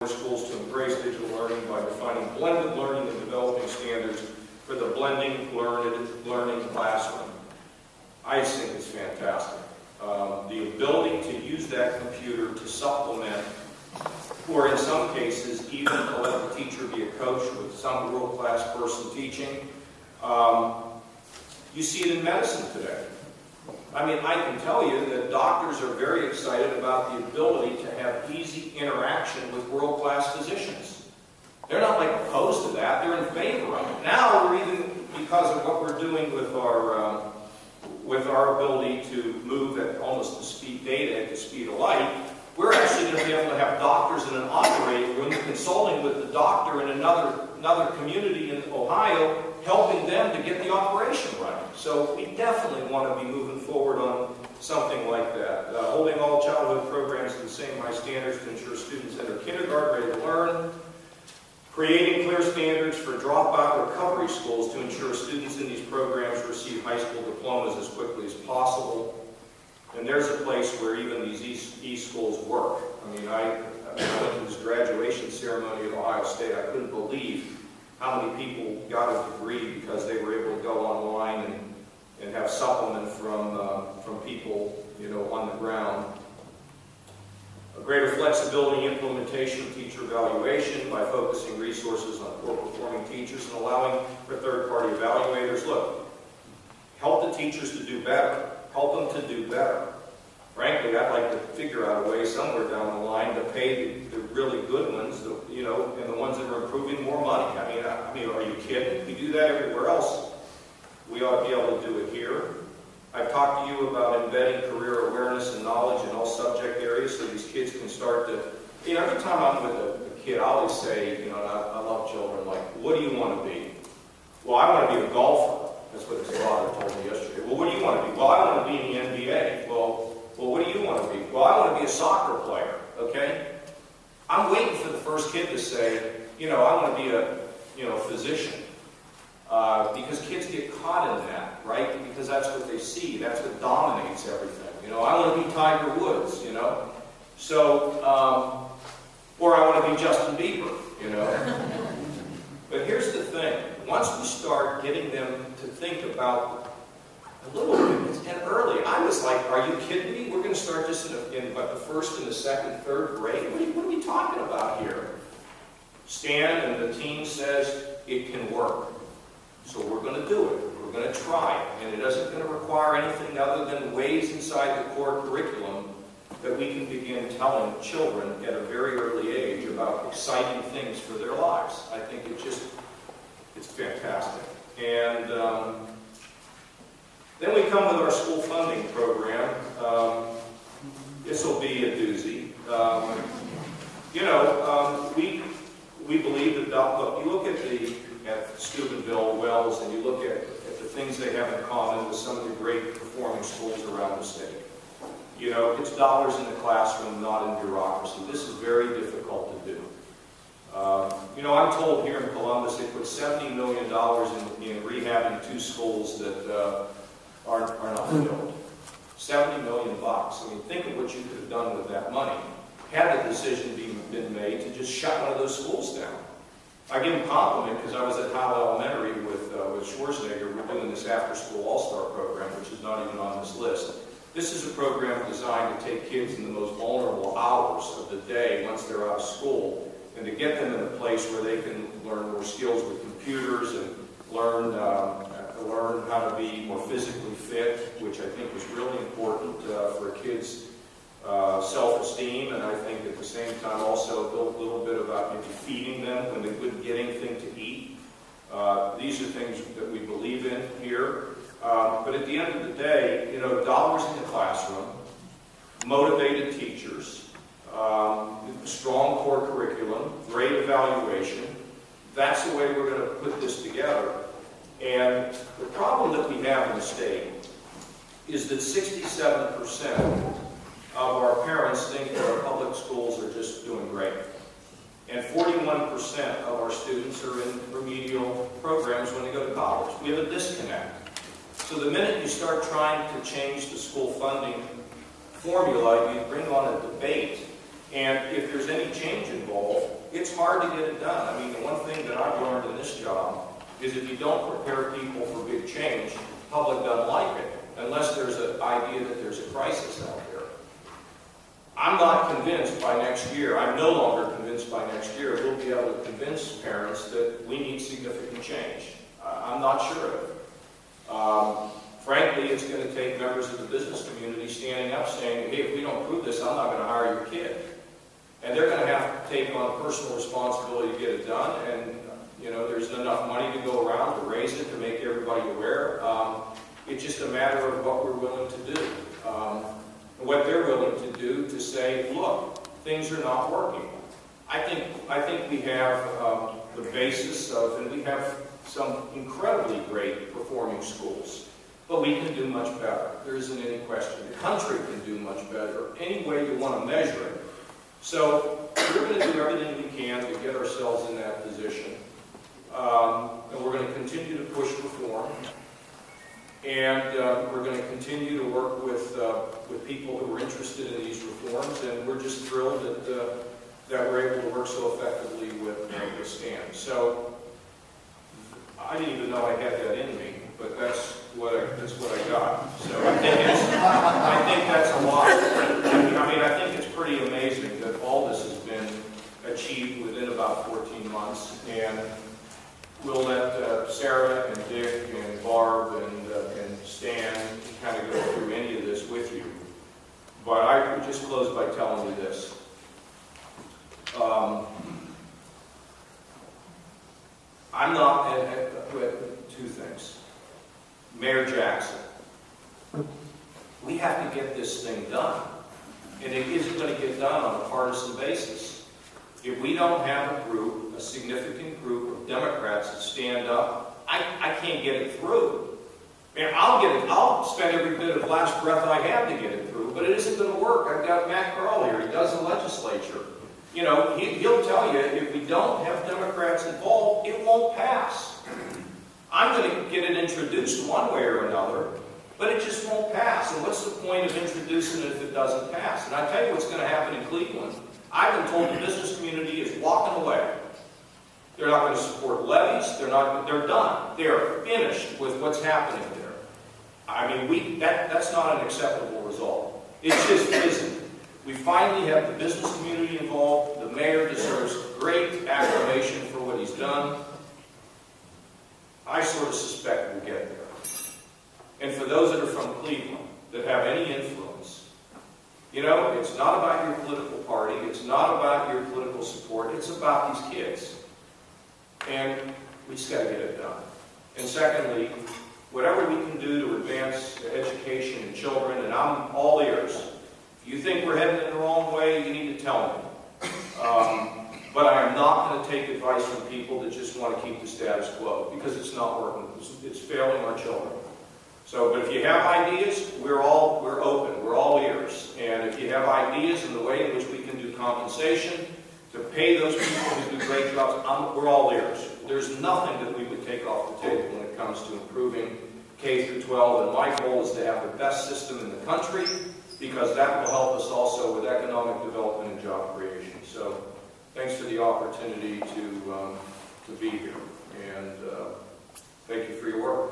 schools to embrace digital learning by defining blended learning and developing standards for the blending learning classroom. I just think it's fantastic. The ability to use that computer to supplement, or in some cases, even to let the teacher be a coach with some world-class person teaching. You see it in medicine today. I mean, I can tell you that doctors are very excited about the ability to have easy interaction with world-class physicians. They're not like opposed to that, they're in favor of it. Now we're even, because of what we're doing with our ability to move at almost the speed data at the speed of light, we're actually going to be able to have doctors in an operating room consulting with the doctor in another community in Ohio, helping them to get the operation running. So we definitely want to be moving forward on something like that. Holding all childhood programs to the same high standards to ensure students enter kindergarten ready to learn. Creating clear standards for dropout recovery schools to ensure students in these programs receive high school diplomas as quickly as possible. And there's a place where even these e-schools work. I mean, I went to this graduation ceremony at Ohio State. I couldn't believe how many people got a degree because they were able to go online and have supplement from people, you know, on the ground. A greater flexibility implementation of teacher evaluation by focusing resources on poor performing teachers and allowing for third-party evaluators. Look, help the teachers to do better. Help them to do better. Frankly, I'd like to figure out a way somewhere down the line to pay the really good ones, you know, and the ones that are improving more money. I mean, are you kidding? We do that everywhere else. We ought to be able to do it here. I've talked to you about embedding career awareness and knowledge in all subject areas so these kids can start to, you know, every time I'm with a kid, I always say, you know, and I love children, like, what do you want to be? Well, I want to be a golfer. That's what his father told me yesterday. Well, what do you want to be? Well, I want to be in the NBA. Well, what do you want to be? Well, I want to be a soccer player, okay? I'm waiting for the first kid to say, you know, I want to be a physician. Because kids get caught in that, right? Because that's what they see. That's what dominates everything. You know, I want to be Tiger Woods, you know? So, or I want to be Justin Bieber, you know? But here's the thing. Once we start getting them to think about a little bit, and early, I was like, are you kidding me? We're going to start this in the first and the second, third grade? What are we talking about here? Stan and the team says it can work. So we're going to do it. We're going to try it. And it isn't going to require anything other than ways inside the core curriculum that we can begin telling children at a very early age about exciting things for their lives. I think it's fantastic. And then we come with our school funding program. This will be a doozy. You know, we believe that, look, you look at Steubenville, Wells, and you look at the things they have in common with some of the great performing schools around the state. You know, it's dollars in the classroom, not in bureaucracy. This is very difficult to do. You know, I'm told here in Columbus they put $70 million in rehabbing 2 schools that are not filled. $70 million bucks. I mean, think of what you could have done with that money had the decision been made to just shut one of those schools down. I give him a compliment because I was at Howell Elementary with Schwarzenegger. We're doing this after-school all-star program, which is not even on this list. This is a program designed to take kids in the most vulnerable hours of the day once they're out of school and to get them in a place where they can learn more skills with computers and learn how to be more physically fit, which I think is really important for a kid's self-esteem, and I think at the same time also build a little bit about maybe feeding them when they couldn't get anything to eat. These are things that we believe in here. But at the end of the day, you know, dollars in the classroom, motivated teachers, strong core curriculum, great evaluation. That's the way we're going to put this together. And the problem that we have in the state is that 67% of our parents think that our public schools are just doing great. And 41% of our students are in remedial programs when they go to college. We have a disconnect. So the minute you start trying to change the school funding formula, you bring on a debate And if there's any change involved, it's hard to get it done. I mean, the one thing that I've learned in this job is if you don't prepare people for big change, the public doesn't like it, unless there's an idea that there's a crisis out there. I'm not convinced by next year, I'm no longer convinced by next year, we'll be able to convince parents that we need significant change. I'm not sure of it. Frankly, it's going to take members of the business community standing up saying, hey, if we don't prove this, I'm not going to hire your kid. And they're going to have to take on personal responsibility to get it done, and you know, there's enough money to go around to raise it, to make everybody aware. It's just a matter of what we're willing to do. What they're willing to do to say, look, things are not working. I think we have the basis of, and we have some incredibly great performing schools, but we can do much better. There isn't any question. The country can do much better, any way you want to measure it. So we're going to do everything we can to get ourselves in that position. And we're going to continue to push reform. And we're going to continue to work with people who are interested in these reforms, and we're just thrilled that we're able to work so effectively with Stan. So I didn't even know I had that in me, but that's what I got. So I think that's a lot. I mean, I think it's pretty amazing that all this has been achieved within about 14 months, and we'll let Sarah and Dick and Barb and Stan kind of go through any of this with you. But I would just close by telling you this. I'm not, two things. Mayor Jackson, we have to get this thing done. And it isn't going to get done on a partisan basis. If we don't have a group, a significant group of Democrats that stand up, I can't get it through. Man, I'll spend every bit of last breath I have to get it through, but it isn't going to work. I've got Matt Carl here. He does the legislature. You know, he'll tell you if we don't have Democrats involved, it won't pass. I'm going to get it introduced one way or another, but it just won't pass. And what's the point of introducing it if it doesn't pass? And I tell you what's going to happen in Cleveland. I've been told the business community is walking away. They're not going to support levies. They're done. They are finished with what's happening there. I mean, that's not an acceptable result. It just isn't. We finally have the business community involved. The mayor deserves great acclamation for what he's done. I sort of suspect we'll get there. And for those that are from Cleveland, that have any influence, you know, it's not about your political party. It's not about your political support. It's about these kids. And we just got to get it done. And secondly, whatever we can do to advance education in children, and I'm all ears. If you think we're heading in the wrong way, you need to tell me. But I am not going to take advice from people that just want to keep the status quo, because it's not working. It's failing our children. So, but if you have ideas, we're open. We're all ears. And if you have ideas in the way in which we can do compensation to pay those people who do great jobs, we're all ears. There's nothing that we would take off the table when it comes to improving K through 12. And my goal is to have the best system in the country, because that will help us also with economic development and job creation. So thanks for the opportunity to be here. And thank you for your work.